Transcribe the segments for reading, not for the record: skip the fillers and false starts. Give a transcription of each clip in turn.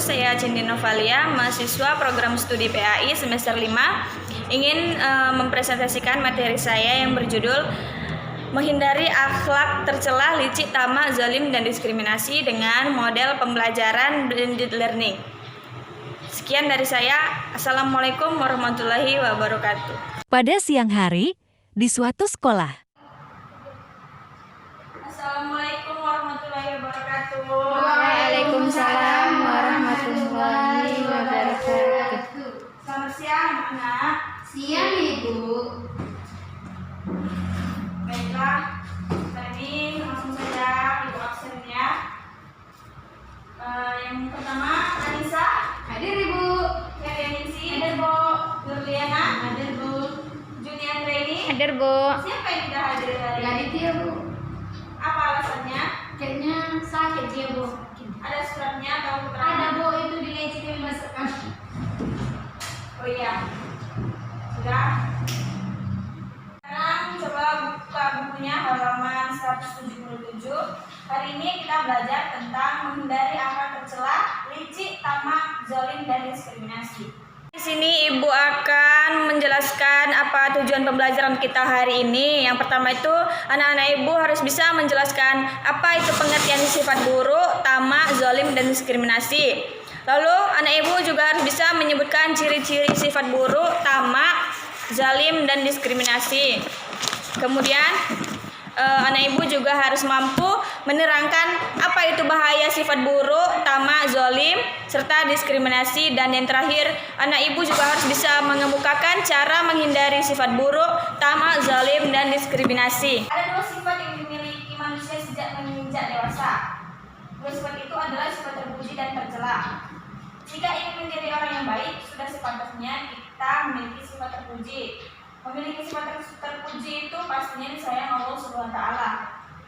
saya Cindy Novalia, mahasiswa program studi PAI semester 5, ingin mempresentasikan materi saya yang berjudul Menghindari Akhlak Tercela, Licik, Tamak, Zalim, dan Diskriminasi dengan model pembelajaran blended learning. Sekian dari saya. Assalamualaikum warahmatullahi wabarakatuh. Pada siang hari, di suatu sekolah. Assalamualaikum warahmatullahi wabarakatuh. Waalaikumsalam warahmatullahi wabarakatuh. Selamat siang anak-anak. Siang Ibu. Baiklah, tadi langsung saja ibu absennya. Yang pertama, Anissa. Hadir Ibu. Febrianingsi. Hadir Bu. Nurliana. Hadir Bu. Junian Reni. Hadir Bu. Siapa yang tidak hadir hari ini? Raditya Bu. Apa alasannya? Kayaknya sakit dia Bu. Ada suratnya atau keterangan? Ada Bu, itu dilecehkan dimasukkan. Oh iya. Sudah. Sekarang coba buka bukunya halaman 177. Hari ini kita belajar tentang menghindari akhlak tercela, licik, tamak, zalim, dan diskriminasi. Di sini Ibu akan menjelaskan apa tujuan pembelajaran kita hari ini. Yang pertama itu, anak-anak Ibu harus bisa menjelaskan apa itu pengertian sifat buruk, tamak, zalim, dan diskriminasi. Lalu, anak Ibu juga harus bisa menyebutkan ciri-ciri sifat buruk, tamak, zalim, dan diskriminasi. Kemudian, anak Ibu juga harus mampu menerangkan apa itu bahaya sifat buruk, tamak, zalim, serta diskriminasi. Dan yang terakhir, anak Ibu juga harus bisa mengemukakan cara menghindari sifat buruk, tamak, zalim, dan diskriminasi. Ada dua sifat yang dimiliki manusia sejak menginjak dewasa. Dua sifat itu adalah sifat terpuji dan tercela. Jika ingin menjadi orang yang baik, sudah sepantasnya kita memiliki sifat terpuji. Memiliki sifat terpuji itu pastinya disayang Allah Subhanahu wa Ta'ala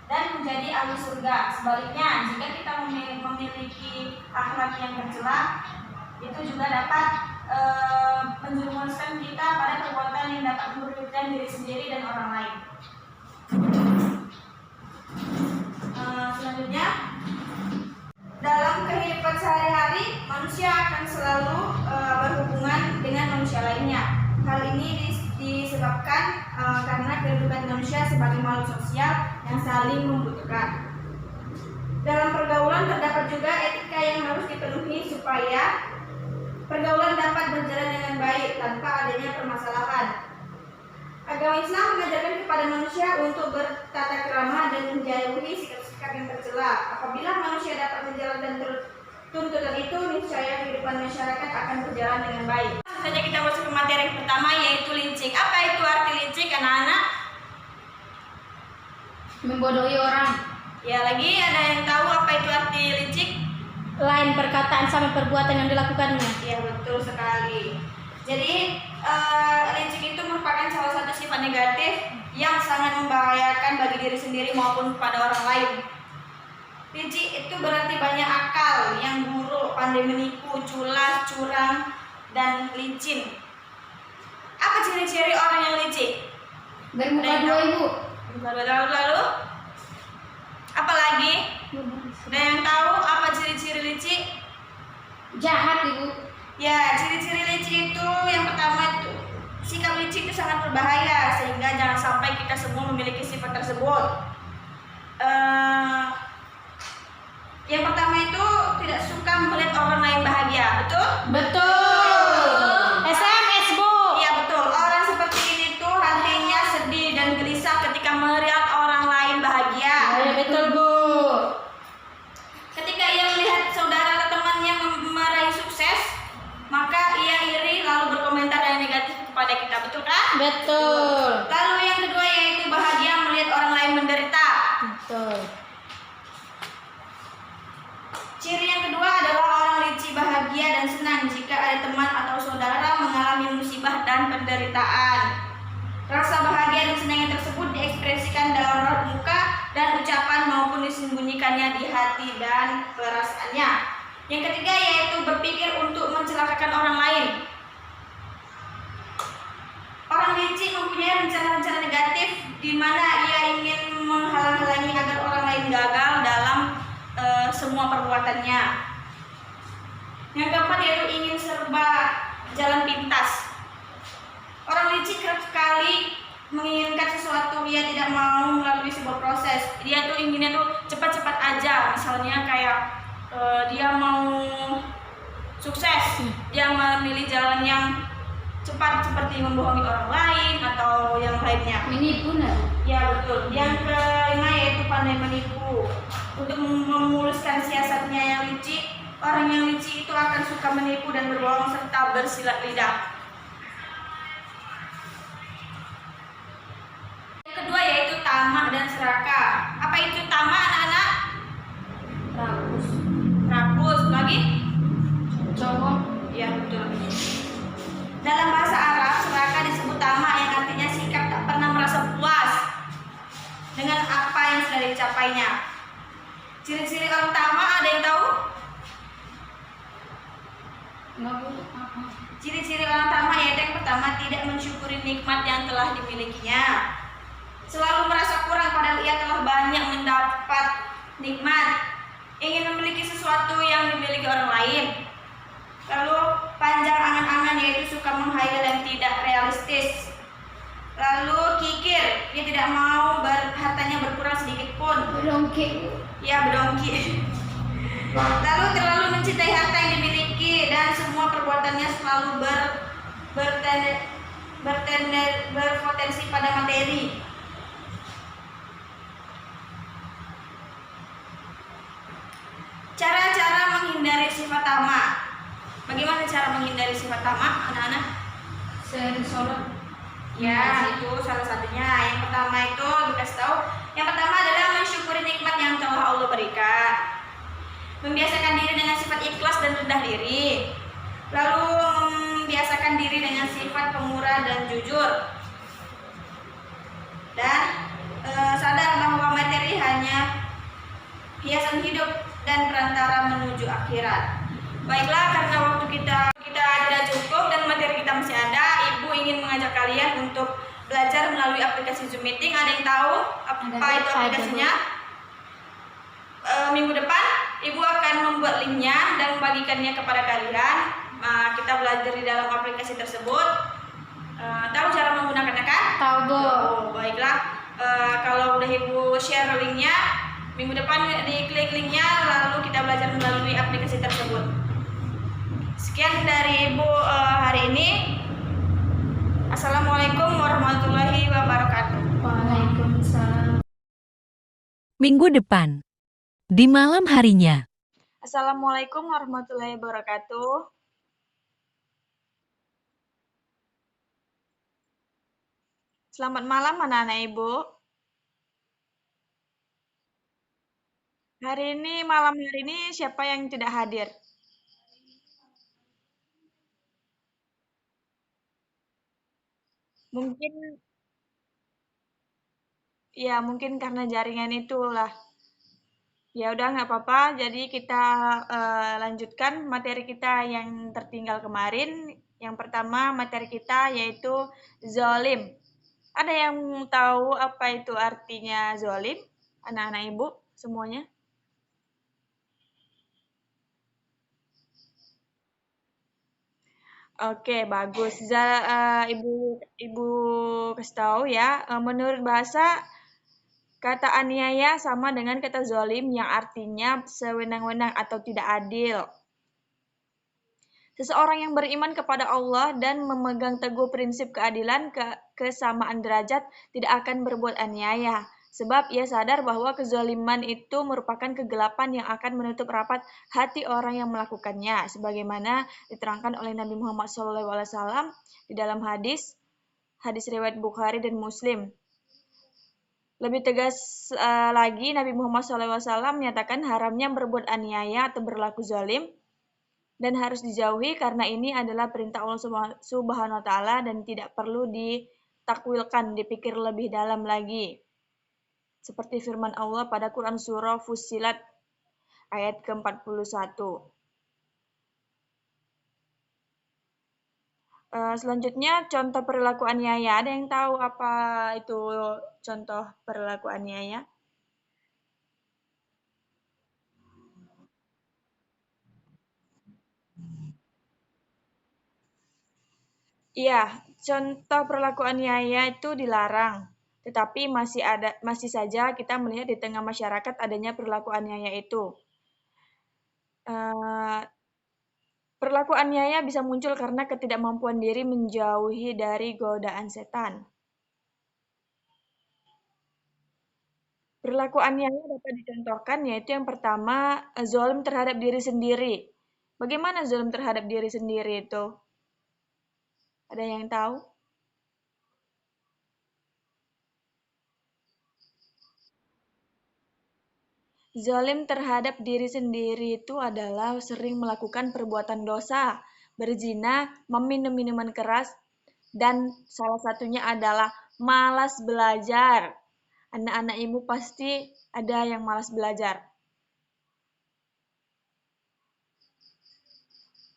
dan menjadi ahli surga. Sebaliknya, jika kita memiliki akhlak yang tercela, itu juga dapat menjerumuskan kita pada perbuatan yang dapat merugikan diri sendiri dan orang lain. Selanjutnya, dalam kehidupan sehari-hari, manusia akan selalu berhubungan dengan manusia lainnya. Hal ini disebabkan karena kehidupan manusia sebagai makhluk sosial yang saling membutuhkan. Dalam pergaulan terdapat juga etika yang harus dipenuhi supaya pergaulan dapat berjalan dengan baik tanpa adanya permasalahan. Agama Islam mengajarkan kepada manusia untuk bertata krama dan menjauhi sikap-sikap yang tercela. Apabila manusia dapat menjalankan tuntutan itu, niscaya kehidupan masyarakat akan berjalan dengan baik. Langsung saja kita masuk ke materi yang pertama, yaitu licik. Apa itu arti licik, anak-anak? Membodohi orang. Ya, lagi ada yang tahu apa itu arti licik? Lain perkataan sama perbuatan yang dilakukannya. Ya, betul sekali. Jadi, licik itu merupakan salah satu sifat negatif yang sangat membahayakan bagi diri sendiri maupun pada orang lain. Licik itu berarti banyak akal, yang buruk, pandai menipu, culas, curang, dan licin. Apa ciri-ciri orang yang licik? Bermuka dua Ibu. Lalu, apa lagi? Ada yang tahu apa ciri-ciri licik? Jahat Ibu. Ya, ciri-ciri licik itu yang pertama itu sikap licik itu sangat berbahaya, sehingga jangan sampai kita semua memiliki sifat tersebut. Yang pertama itu tidak suka melihat orang lain bahagia, betul? Betul. SMS Bu. Iya, betul. Orang seperti ini tuh hatinya sedih dan gelisah ketika melihat orang lain bahagia. Ya betul Bu. Ketika ia melihat saudara atau temannya meraih sukses, maka ia iri lalu berkomentar yang negatif kepada kita, betul kan? Betul. Lalu yang kedua yaitu bahagia melihat orang lain menderita. Betul. Ciri yang kedua adalah orang licik bahagia dan senang jika ada teman atau saudara mengalami musibah dan penderitaan. Rasa bahagia dan senangnya tersebut diekspresikan dalam raut muka dan ucapan maupun disembunyikannya di hati dan perasaannya. Yang ketiga yaitu berpikir untuk mencelakakan orang lain. Orang licik mempunyai rencana-rencana negatif di mana ia ingin menghalang-halangi agar orang lain gagal dalam semua perbuatannya. Yang keempat yaitu ingin serba jalan pintas. Orang licik kerap sekali menginginkan sesuatu, dia tidak mau melalui sebuah proses. Dia tuh inginnya tuh cepat-cepat aja. Misalnya kayak dia mau sukses, dia memilih jalan yang cepat seperti membohongi orang lain atau yang lainnya. Menipu nah. Ya betul. Yang kelima yaitu pandai menipu. Untuk memuluskan siasatnya yang licik, orang yang licik itu akan suka menipu dan berbohong serta bersilat lidah. Yang kedua yaitu tamak dan serakah. Apa itu tamak, anak-anak? Rakus. Rakus. Lagi? Cowok. Ya betul. Dalam bahasa Arab, serakah disebut tamak yang artinya sikap tak pernah merasa puas dengan apa yang sudah dicapainya. Ciri-ciri orang tamak ada yang tahu? Enggak Bu. Apa? Ciri-ciri orang tamak yaitu yang pertama, tidak mensyukuri nikmat yang telah dimilikinya. Selalu merasa kurang padahal ia telah banyak mendapat nikmat. Ingin memiliki sesuatu yang dimiliki orang lain. Lalu panjang angan-angan yaitu suka menghayal yang tidak realistis. Lalu kikir, dia tidak mau hartanya berkurang sedikit pun. Berdongki. Ya, berdongki. Lalu terlalu mencintai harta yang dimiliki dan semua perbuatannya selalu berpotensi pada materi. Cara-cara menghindari sifat tamak. Bagaimana cara menghindari sifat tamak, anak-anak? Sering sholat. Ya, itu salah satunya. Yang pertama itu dikasih tahu. Yang pertama adalah mensyukuri nikmat yang telah Allah berikan. Membiasakan diri dengan sifat ikhlas dan rendah diri. Lalu membiasakan diri dengan sifat pemurah dan jujur. Dan sadar bahwa materi hanya hiasan hidup dan perantara menuju akhirat. Baiklah, karena waktu kita tidak cukup dan materi kita masih ada, Ibu ingin mengajak kalian untuk belajar melalui aplikasi Zoom Meeting. Ada yang tahu apa itu aplikasinya? Minggu depan Ibu akan membuat linknya dan membagikannya kepada kalian. Kita belajar di dalam aplikasi tersebut. Tahu cara menggunakannya kan? Tahu Bu. Oh, baiklah. Kalau udah Ibu share linknya, minggu depan diklik linknya, lalu kita belajar melalui aplikasi tersebut. Sekian dari Ibu hari ini. Assalamualaikum warahmatullahi wabarakatuh. Waalaikumsalam. Minggu depan. Di malam harinya. Assalamualaikum warahmatullahi wabarakatuh. Selamat malam anak-anak Ibu. Malam hari ini siapa yang tidak hadir? Mungkin mungkin karena jaringan itulah. Ya udah nggak apa-apa. Jadi kita lanjutkan materi kita yang tertinggal kemarin. Yang pertama materi kita yaitu zolim. Ada yang tahu apa itu artinya zolim? Anak-anak Ibu semuanya? Oke, bagus. Ibu kasih tahu ya. Menurut bahasa, kata aniaya sama dengan kata zolim yang artinya sewenang-wenang atau tidak adil. Seseorang yang beriman kepada Allah dan memegang teguh prinsip keadilan, kesamaan derajat, tidak akan berbuat aniaya. Sebab ia sadar bahwa kezaliman itu merupakan kegelapan yang akan menutup rapat hati orang yang melakukannya. Sebagaimana diterangkan oleh Nabi Muhammad SAW di dalam hadis riwayat Bukhari dan Muslim. Lebih tegas lagi, Nabi Muhammad SAW menyatakan haramnya berbuat aniaya atau berlaku zalim dan harus dijauhi karena ini adalah perintah Allah Subhanahu wa taala dan tidak perlu ditakwilkan, dipikir lebih dalam lagi. Seperti firman Allah pada Quran surah Fussilat ayat ke-41. Selanjutnya contoh perilaku aniaya. Ada yang tahu apa itu contoh perilaku aniaya? Iya, contoh perilaku aniaya itu dilarang. Tetapi masih saja kita melihat di tengah masyarakat adanya perilaku aniaya itu. Eh, Perilaku aniaya bisa muncul karena ketidakmampuan diri menjauhi dari godaan setan. Perilaku aniaya dapat dicontohkan yaitu yang pertama, zalim terhadap diri sendiri. Bagaimana zalim terhadap diri sendiri itu? Ada yang tahu? Zalim terhadap diri sendiri itu adalah sering melakukan perbuatan dosa, berzina, meminum minuman keras, dan salah satunya adalah malas belajar. Anak-anak ibu pasti ada yang malas belajar.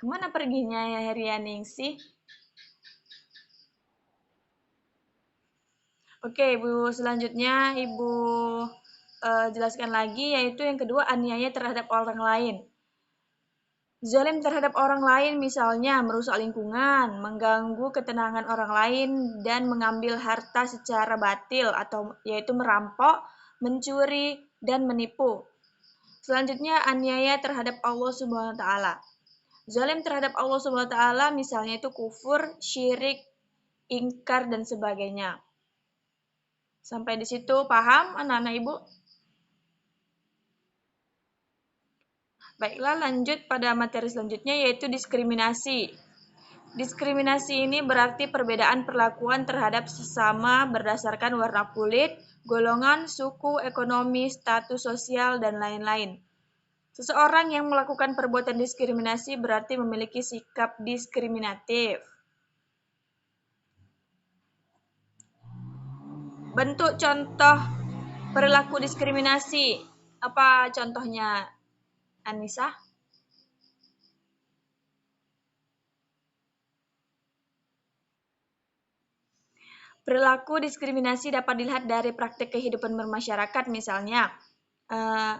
Kemana perginya ya Herianingsih? Oke, Ibu, selanjutnya Ibu jelaskan lagi, yaitu yang kedua, aniaya terhadap orang lain. Zalim terhadap orang lain misalnya merusak lingkungan, mengganggu ketenangan orang lain, dan mengambil harta secara batil atau yaitu merampok, mencuri, dan menipu. Selanjutnya, aniaya terhadap Allah Subhanahu wa taala. Zalim terhadap Allah Subhanahu wa taala misalnya itu kufur, syirik, ingkar dan sebagainya. Sampai di situ paham anak-anak Ibu? Baiklah, lanjut pada materi selanjutnya yaitu diskriminasi. Diskriminasi ini berarti perbedaan perlakuan terhadap sesama berdasarkan warna kulit, golongan, suku, ekonomi, status sosial, dan lain-lain. Seseorang yang melakukan perbuatan diskriminasi berarti memiliki sikap diskriminatif. Bentuk contoh perilaku diskriminasi. Apa contohnya, Anissa? Perilaku diskriminasi dapat dilihat dari praktik kehidupan bermasyarakat, misalnya eh,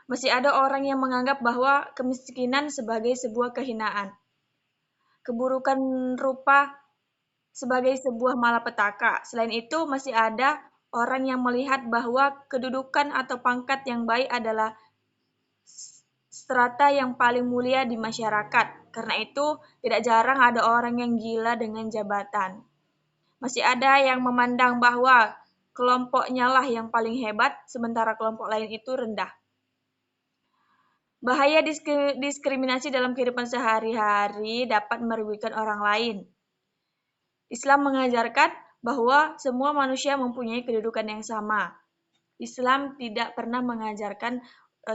masih ada orang yang menganggap bahwa kemiskinan sebagai sebuah kehinaan, keburukan rupa sebagai sebuah malapetaka. Selain itu, masih ada orang yang melihat bahwa kedudukan atau pangkat yang baik adalah strata yang paling mulia di masyarakat. Karena itu, tidak jarang ada orang yang gila dengan jabatan. Masih ada yang memandang bahwa kelompoknya lah yang paling hebat, sementara kelompok lain itu rendah. Bahaya diskriminasi dalam kehidupan sehari-hari dapat merugikan orang lain. Islam mengajarkan bahwa semua manusia mempunyai kedudukan yang sama. Islam tidak pernah mengajarkan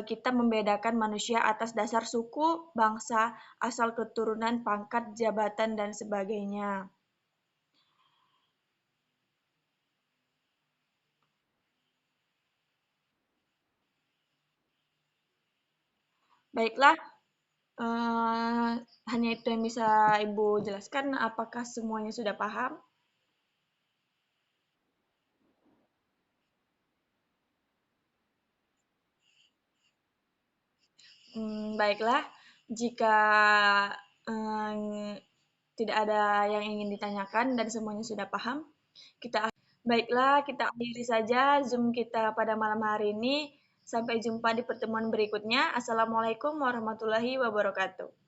kita membedakan manusia atas dasar suku, bangsa, asal keturunan, pangkat, jabatan, dan sebagainya. Baiklah, eh, hanya itu yang bisa Ibu jelaskan. Apakah semuanya sudah paham? Baiklah, jika tidak ada yang ingin ditanyakan dan semuanya sudah paham, baiklah kita akhiri saja Zoom kita pada malam hari ini. Sampai jumpa di pertemuan berikutnya. Assalamualaikum warahmatullahi wabarakatuh.